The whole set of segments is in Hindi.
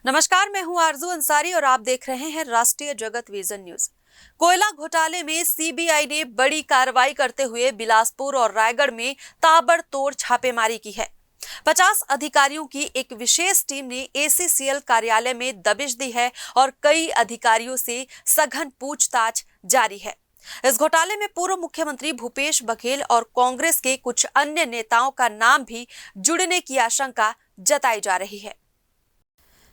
नमस्कार, मैं हूं आरजू अंसारी और आप देख रहे हैं राष्ट्रीय जगत विजन न्यूज। कोयला घोटाले में सीबीआई ने बड़ी कार्रवाई करते हुए बिलासपुर और रायगढ़ में ताबड़तोड़ छापेमारी की है। 50 अधिकारियों की एक विशेष टीम ने एसीसीएल कार्यालय में दबिश दी है और कई अधिकारियों से सघन पूछताछ जारी है। इस घोटाले में पूर्व मुख्यमंत्री भूपेश बघेल और कांग्रेस के कुछ अन्य नेताओं का नाम भी जुड़ने की आशंका जताई जा रही है।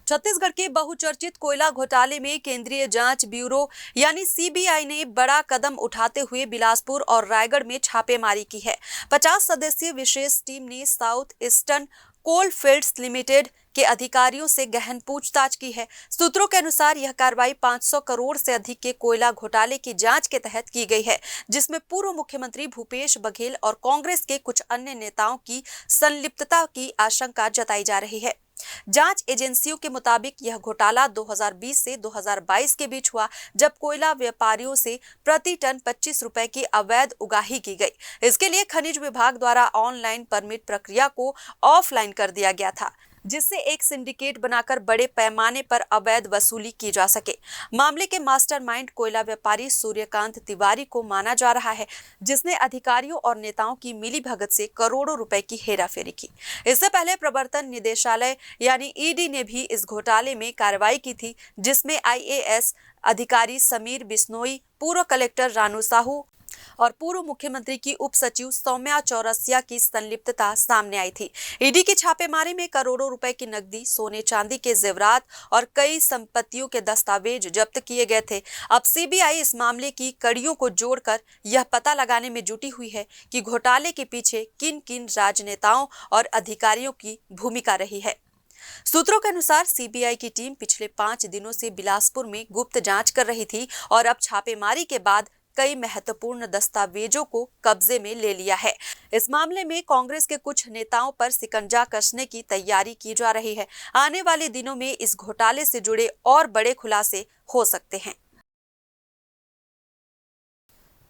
छत्तीसगढ़ के बहुचर्चित कोयला घोटाले में केंद्रीय जांच ब्यूरो यानी सीबीआई ने बड़ा कदम उठाते हुए बिलासपुर और रायगढ़ में छापेमारी की है। 50 सदस्यीय विशेष टीम ने साउथ ईस्टर्न कोल फील्ड्स लिमिटेड के अधिकारियों से गहन पूछताछ की है। सूत्रों के अनुसार यह कार्रवाई 500 करोड़ से अधिक के कोयला घोटाले की जांच के तहत की गई है, जिसमें पूर्व मुख्यमंत्री भूपेश बघेल और कांग्रेस के कुछ अन्य नेताओं की संलिप्तता की आशंका जताई जा रही है। जांच एजेंसियों के मुताबिक यह घोटाला 2020 से 2022 के बीच हुआ, जब कोयला व्यापारियों से प्रति टन 25 रुपए की अवैध उगाही की गई। इसके लिए खनिज विभाग द्वारा ऑनलाइन परमिट प्रक्रिया को ऑफलाइन कर दिया गया था, जिससे एक सिंडिकेट बनाकर बड़े पैमाने पर अवैध वसूली की जा सके। मामले के मास्टरमाइंड कोयला व्यापारी सूर्यकांत तिवारी को माना जा रहा है, जिसने अधिकारियों और नेताओं की मिलीभगत से करोड़ों रुपए की हेराफेरी की। इससे पहले प्रवर्तन निदेशालय यानी ईडी ने भी इस घोटाले में कार्रवाई की थी, जिसमें आईएएस अधिकारी समीर बिश्नोई, पूर्व कलेक्टर रानू साहू और पूर्व मुख्यमंत्री की उप सचिव सौम्या चौरसिया की संलिप्तता सामने आई थी। ईडी की छापेमारी में करोड़ों रुपए की नकदी, सोने चांदी के जेवरात और कई संपत्तियों के दस्तावेज जब्त किए गए थे। अब सीबीआई इस मामले की कड़ियों को जोड़कर यह पता लगाने में जुटी हुई है कि घोटाले के पीछे किन किन राजनेताओं और अधिकारियों की भूमिका रही है। सूत्रों के अनुसार सीबीआई की टीम पिछले 5 दिनों से बिलासपुर में गुप्त जांच कर रही थी और अब छापेमारी के बाद कई महत्वपूर्ण दस्तावेजों को कब्जे में ले लिया है। इस मामले में कांग्रेस के कुछ नेताओं पर शिकंजा कसने की तैयारी की जा रही है। आने वाले दिनों में इस घोटाले से जुड़े और बड़े खुलासे हो सकते हैं।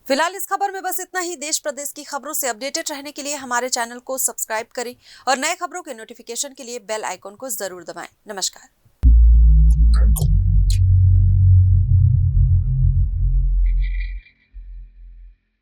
फिलहाल इस खबर में बस इतना ही। देश प्रदेश की खबरों से अपडेटेड रहने के लिए हमारे चैनल को सब्सक्राइब करें और नए खबरों के नोटिफिकेशन के लिए बेल आइकॉन को जरूर दबाएं। नमस्कार।